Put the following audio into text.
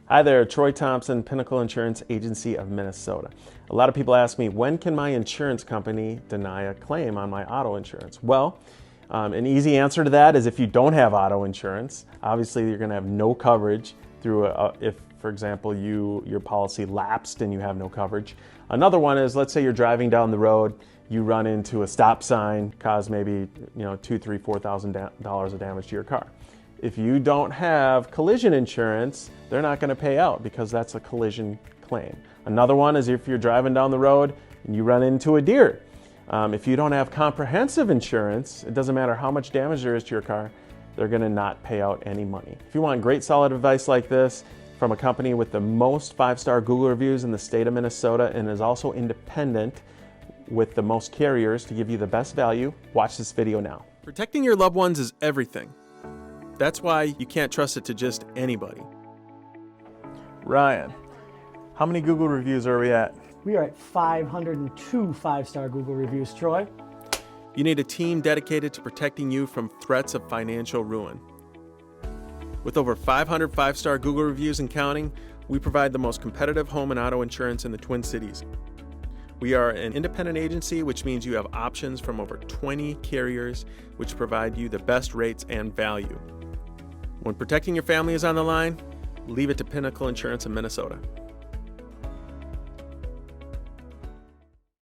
Hi there, Troy Thompson, Pinnacle Insurance Agency of Minnesota. A lot of people ask me, when can my insurance company deny a claim on my auto insurance? Well, an easy answer to that is if you don't have auto insurance, obviously you're going to have no coverage through if, for example, your policy lapsed and you have no coverage. Another one is, let's say you're driving down the road, you run into a stop sign, cause maybe $2,000, $3,000, $4,000 of damage to your car. If you don't have collision insurance, they're not going to pay out because that's a collision claim. Another one is if you're driving down the road and you run into a deer. If you don't have comprehensive insurance, it doesn't matter how much damage there is to your car, they're going to not pay out any money. If you want great solid advice like this from a company with the most 5-star Google reviews in the state of Minnesota and is also independent with the most carriers to give you the best value, watch this video now. Protecting your loved ones is everything. That's why you can't trust it to just anybody. Ryan, how many Google reviews are we at? We are at 502 5-star Google reviews, Troy. You need a team dedicated to protecting you from threats of financial ruin. With over 500 5-star Google reviews and counting, we provide the most competitive home and auto insurance in the Twin Cities. We are an independent agency, which means you have options from over 20 carriers, which provide you the best rates and value. When protecting your family is on the line, leave it to Pinnacle Insurance of Minnesota.